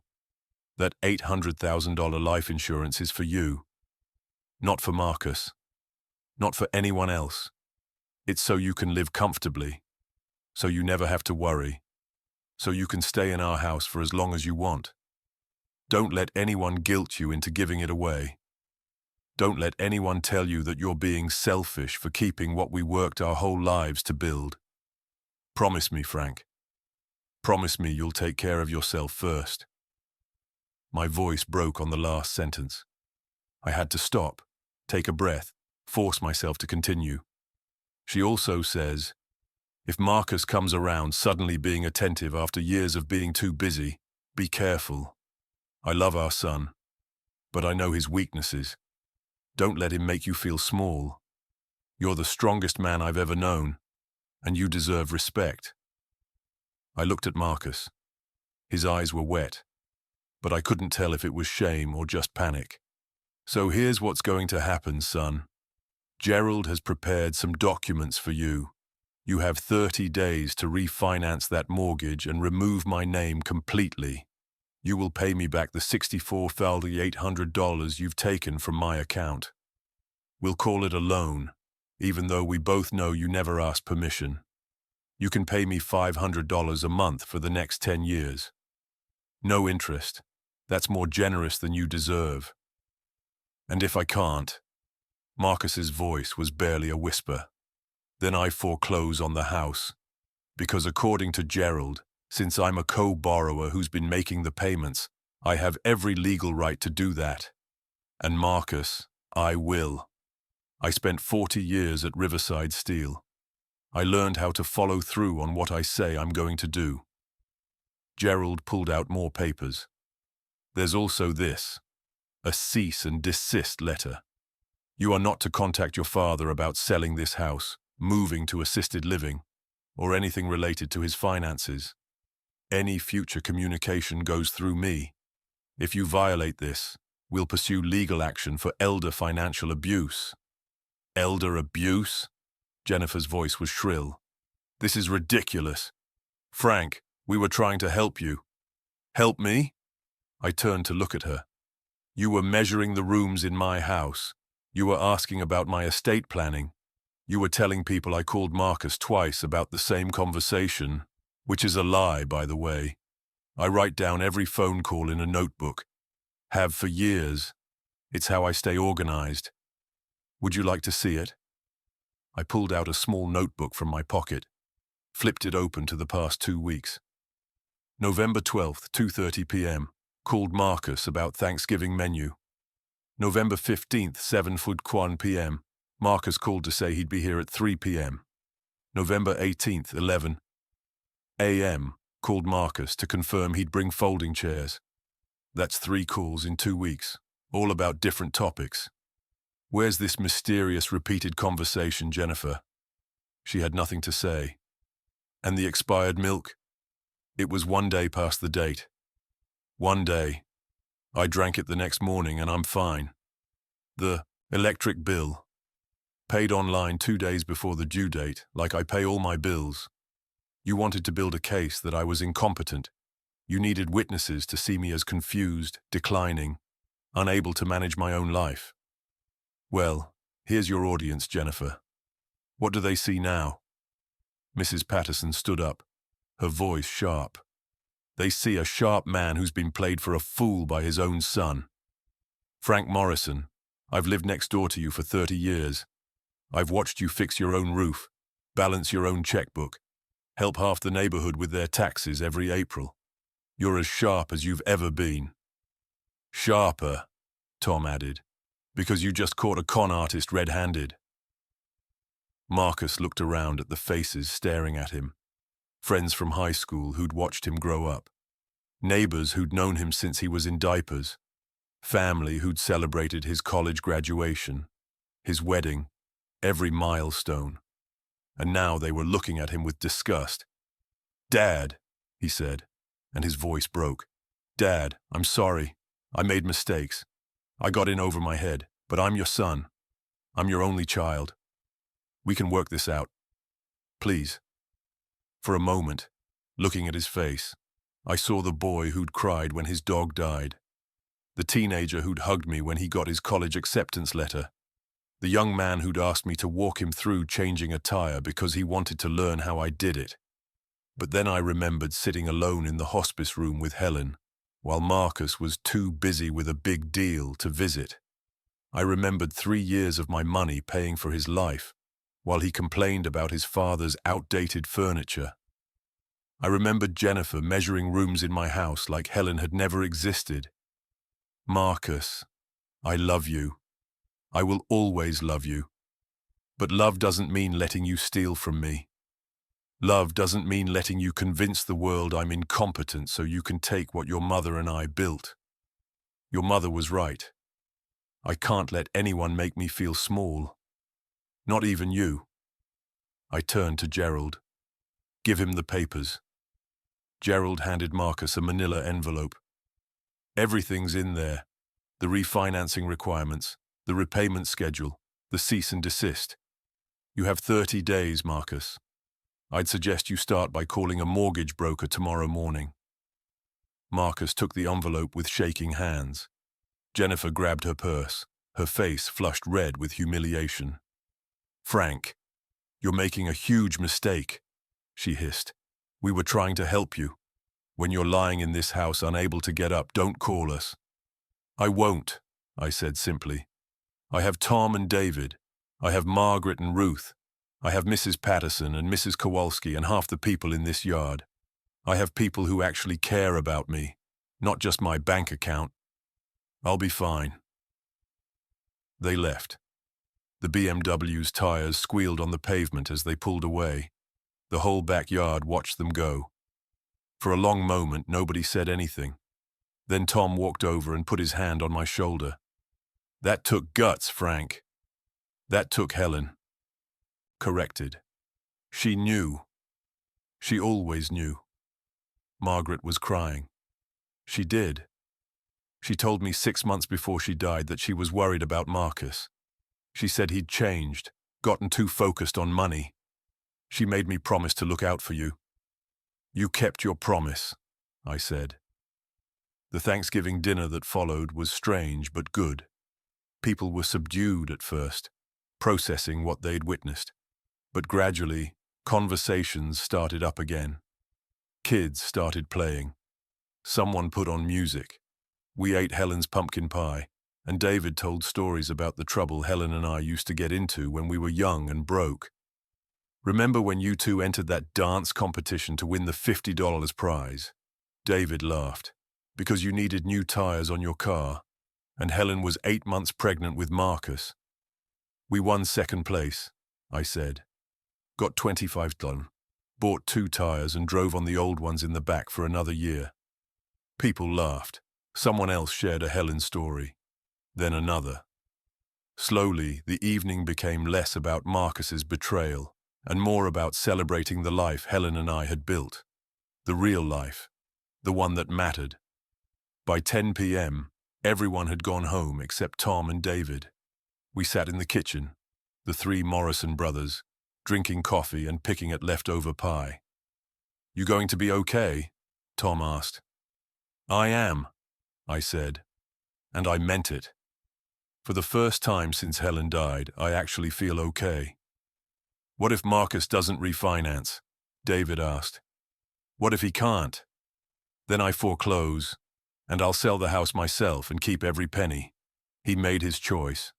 That $800,000 life insurance is for you. Not for Marcus. Not for anyone else. It's so you can live comfortably. So you never have to worry. So you can stay in our house for as long as you want. Don't let anyone guilt you into giving it away. Don't let anyone tell you that you're being selfish for keeping what we worked our whole lives to build. Promise me, Frank. Promise me you'll take care of yourself first. My voice broke on the last sentence. I had to stop, take a breath, force myself to continue. She also says, if Marcus comes around suddenly being attentive after years of being too busy, be careful. I love our son, but I know his weaknesses. Don't let him make you feel small. You're the strongest man I've ever known, and you deserve respect. I looked at Marcus. His eyes were wet, but I couldn't tell if it was shame or just panic. So here's what's going to happen, son. Gerald has prepared some documents for you. You have 30 days to refinance that mortgage and remove my name completely. You will pay me back the $64,800 you've taken from my account. We'll call it a loan, even though we both know you never asked permission. You can pay me $500 a month for the next 10 years. No interest. That's more generous than you deserve. And if I can't, Marcus's voice was barely a whisper, then I foreclose on the house, because according to Gerald, since I'm a co-borrower who's been making the payments, I have every legal right to do that. And Marcus, I will. I spent 40 years at Riverside Steel. I learned how to follow through on what I say I'm going to do. Gerald pulled out more papers. There's also this, a cease and desist letter. You are not to contact your father about selling this house, moving to assisted living, or anything related to his finances. Any future communication goes through me. If you violate this, we'll pursue legal action for elder financial abuse." "Elder abuse?" Jennifer's voice was shrill. "This is ridiculous. Frank, we were trying to help you." "Help me?" I turned to look at her. "You were measuring the rooms in my house. You were asking about my estate planning. You were telling people I called Marcus twice about the same conversation, which is a lie, by the way. I write down every phone call in a notebook. Have for years. It's how I stay organized. Would you like to see it?" I pulled out a small notebook from my pocket, flipped it open to the past 2 weeks. November 12th, 2:30 p.m. Called Marcus about Thanksgiving menu. November 15th, 7:01 p.m. Marcus called to say he'd be here at 3 p.m. November 18th, 11 a.m. Called Marcus to confirm he'd bring folding chairs. That's 3 calls in 2 weeks, all about different topics. Where's this mysterious repeated conversation, Jennifer? She had nothing to say. And the expired milk? It was 1 day past the date. 1 day. I drank it the next morning and I'm fine. The electric bill. Paid online 2 days before the due date, like I pay all my bills. You wanted to build a case that I was incompetent. You needed witnesses to see me as confused, declining, unable to manage my own life. Well, here's your audience, Jennifer. What do they see now? Mrs. Patterson stood up, her voice sharp. They see a sharp man who's been played for a fool by his own son. Frank Morrison, I've lived next door to you for 30 years. I've watched you fix your own roof, balance your own checkbook, help half the neighborhood with their taxes every April. You're as sharp as you've ever been. Sharper, Tom added, because you just caught a con artist red-handed. Marcus looked around at the faces staring at him. Friends from high school who'd watched him grow up. Neighbors who'd known him since he was in diapers. Family who'd celebrated his college graduation, his wedding, every milestone. And now they were looking at him with disgust. "Dad," he said, and his voice broke. "Dad, I'm sorry. I made mistakes. I got in over my head, but I'm your son. I'm your only child. We can work this out. Please." For a moment, looking at his face, I saw the boy who'd cried when his dog died. The teenager who'd hugged me when he got his college acceptance letter. The young man who'd asked me to walk him through changing a tire because he wanted to learn how I did it. But then I remembered sitting alone in the hospice room with Helen, while Marcus was too busy with a big deal to visit. I remembered 3 years of my money paying for his life, while he complained about his father's outdated furniture. I remembered Jennifer measuring rooms in my house like Helen had never existed. Marcus, I love you. I will always love you. But love doesn't mean letting you steal from me. Love doesn't mean letting you convince the world I'm incompetent so you can take what your mother and I built. Your mother was right. I can't let anyone make me feel small. Not even you. I turned to Gerald. "Give him the papers." Gerald handed Marcus a manila envelope. "Everything's in there. The refinancing requirements, the repayment schedule, the cease and desist. You have 30 days, Marcus. I'd suggest you start by calling a mortgage broker tomorrow morning." Marcus took the envelope with shaking hands. Jennifer grabbed her purse, her face flushed red with humiliation. "Frank, you're making a huge mistake," she hissed. "We were trying to help you. When you're lying in this house unable to get up, don't call us." "I won't," I said simply. "I have Tom and David. I have Margaret and Ruth. I have Mrs. Patterson and Mrs. Kowalski and half the people in this yard. I have people who actually care about me, not just my bank account. I'll be fine." They left. The BMW's tires squealed on the pavement as they pulled away. The whole backyard watched them go. For a long moment, nobody said anything. Then Tom walked over and put his hand on my shoulder. "That took guts, Frank. That took Helen." Corrected. She knew. She always knew. Margaret was crying. She did. She told me 6 months before she died that she was worried about Marcus. She said he'd changed, gotten too focused on money. She made me promise to look out for you. You kept your promise, I said. The Thanksgiving dinner that followed was strange but good. People were subdued at first, processing what they'd witnessed. But gradually, conversations started up again. Kids started playing. Someone put on music. We ate Helen's pumpkin pie, and David told stories about the trouble Helen and I used to get into when we were young and broke. Remember when you two entered that dance competition to win the $50 prize? David laughed. Because you needed new tires on your car, and Helen was 8 months pregnant with Marcus. We won second place, I said. Got $25, bought 2 tires and drove on the old ones in the back for another year. People laughed. Someone else shared a Helen story. Then another. Slowly, the evening became less about Marcus's betrayal and more about celebrating the life Helen and I had built. The real life. The one that mattered. By 10 p.m., everyone had gone home except Tom and David. We sat in the kitchen, the 3 Morrison brothers, drinking coffee and picking at leftover pie. You going to be okay? Tom asked. I am, I said, and I meant it. For the first time since Helen died, I actually feel okay. What if Marcus doesn't refinance? David asked. What if he can't? Then I foreclose, and I'll sell the house myself and keep every penny. He made his choice.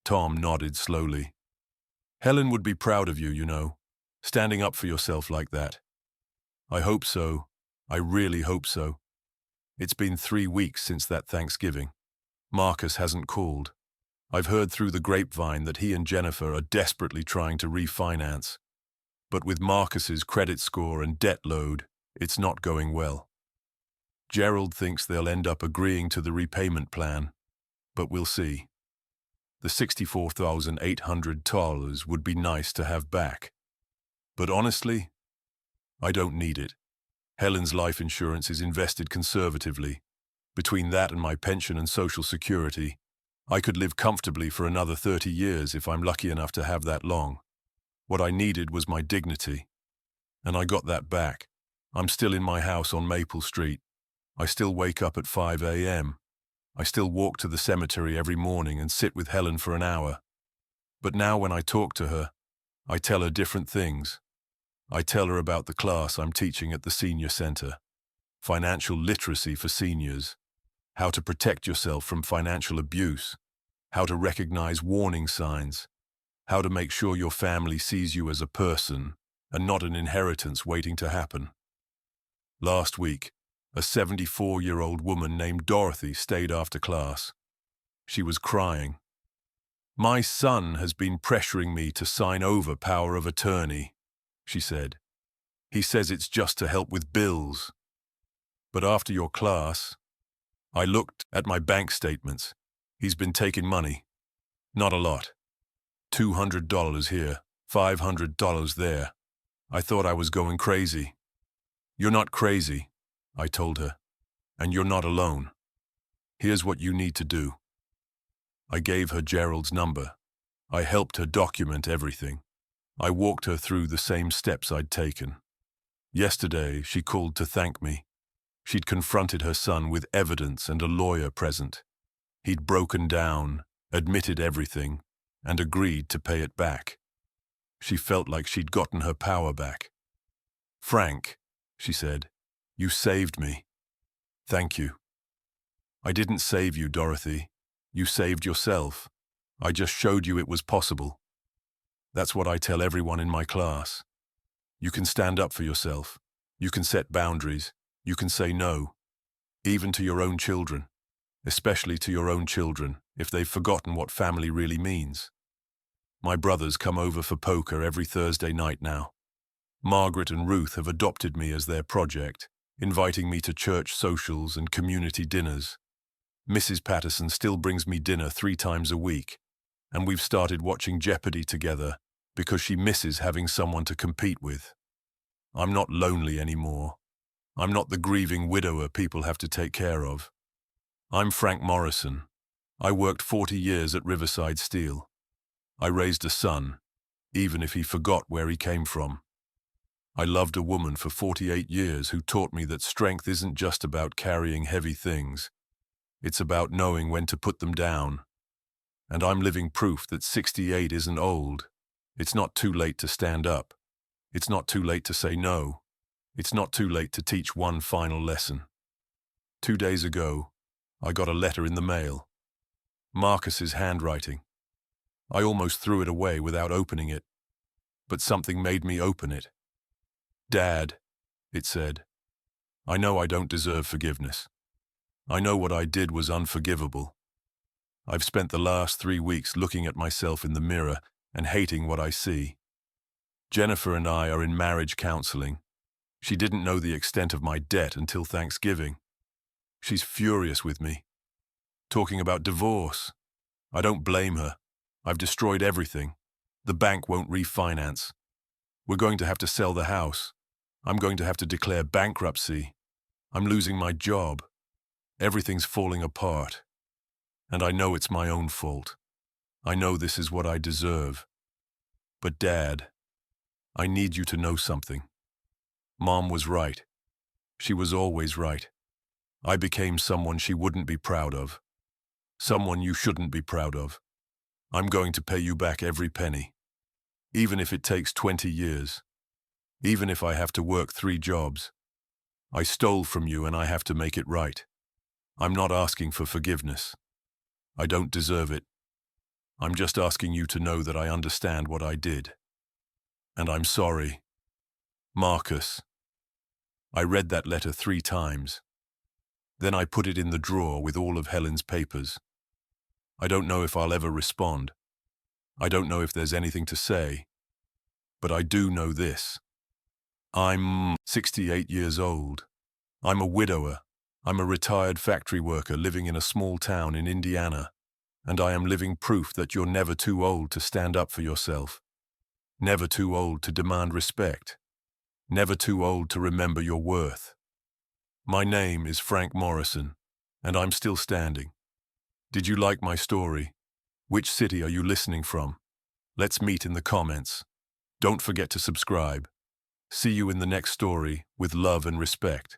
Tom nodded slowly. Helen would be proud of you, you know, standing up for yourself like that. I hope so. I really hope so. It's been 3 weeks since that Thanksgiving. Marcus hasn't called. I've heard through the grapevine that he and Jennifer are desperately trying to refinance. But with Marcus's credit score and debt load, it's not going well. Gerald thinks they'll end up agreeing to the repayment plan, but we'll see. The $64,800 would be nice to have back. But honestly, I don't need it. Helen's life insurance is invested conservatively. Between that and my pension and Social Security, I could live comfortably for another 30 years if I'm lucky enough to have that long. What I needed was my dignity, and I got that back. I'm still in my house on Maple Street. I still wake up at 5 a.m. I still walk to the cemetery every morning and sit with Helen for an hour. But now when I talk to her, I tell her different things. I tell her about the class I'm teaching at the senior center, financial literacy for seniors, how to protect yourself from financial abuse, how to recognize warning signs, how to make sure your family sees you as a person and not an inheritance waiting to happen. Last week, a 74-year-old woman named Dorothy stayed after class. She was crying. My son has been pressuring me to sign over power of attorney, she said. He says it's just to help with bills. But after your class, I looked at my bank statements. He's been taking money. Not a lot. $200 here, $500 there. I thought I was going crazy. You're not crazy, I told her, and you're not alone. Here's what you need to do. I gave her Gerald's number. I helped her document everything. I walked her through the same steps I'd taken. Yesterday, she called to thank me. She'd confronted her son with evidence and a lawyer present. He'd broken down, admitted everything, and agreed to pay it back. She felt like she'd gotten her power back. Frank, she said, you saved me. Thank you. I didn't save you, Dorothy. You saved yourself. I just showed you it was possible. That's what I tell everyone in my class. You can stand up for yourself. You can set boundaries. You can say no, even to your own children, especially to your own children, if they've forgotten what family really means. My brothers come over for poker every Thursday night now. Margaret and Ruth have adopted me as their project, inviting me to church socials and community dinners. Mrs. Patterson still brings me dinner 3 times a week, and we've started watching Jeopardy together because she misses having someone to compete with. I'm not lonely anymore. I'm not the grieving widower people have to take care of. I'm Frank Morrison. I worked 40 years at Riverside Steel. I raised a son, even if he forgot where he came from. I loved a woman for 48 years who taught me that strength isn't just about carrying heavy things. It's about knowing when to put them down. And I'm living proof that 68 isn't old. It's not too late to stand up. It's not too late to say no. It's not too late to teach one final lesson. 2 days ago, I got a letter in the mail. Marcus's handwriting. I almost threw it away without opening it, but something made me open it. Dad, it said, I know I don't deserve forgiveness. I know what I did was unforgivable. I've spent the last 3 weeks looking at myself in the mirror and hating what I see. Jennifer and I are in marriage counseling. She didn't know the extent of my debt until Thanksgiving. She's furious with me, talking about divorce. I don't blame her. I've destroyed everything. The bank won't refinance. We're going to have to sell the house. I'm going to have to declare bankruptcy. I'm losing my job. Everything's falling apart. And I know it's my own fault. I know this is what I deserve. But Dad, I need you to know something. Mom was right. She was always right. I became someone she wouldn't be proud of. Someone you shouldn't be proud of. I'm going to pay you back every penny. Even if it takes 20 years. Even if I have to work 3 jobs. I stole from you and I have to make it right. I'm not asking for forgiveness. I don't deserve it. I'm just asking you to know that I understand what I did. And I'm sorry. Marcus. I read that letter 3 times. Then I put it in the drawer with all of Helen's papers. I don't know if I'll ever respond. I don't know if there's anything to say. But I do know this. I'm 68 years old. I'm a widower. I'm a retired factory worker living in a small town in Indiana. And I am living proof that you're never too old to stand up for yourself. Never too old to demand respect. Never too old to remember your worth. My name is Frank Morrison, and I'm still standing. Did you like my story? Which city are you listening from? Let's meet in the comments. Don't forget to subscribe. See you in the next story with love and respect.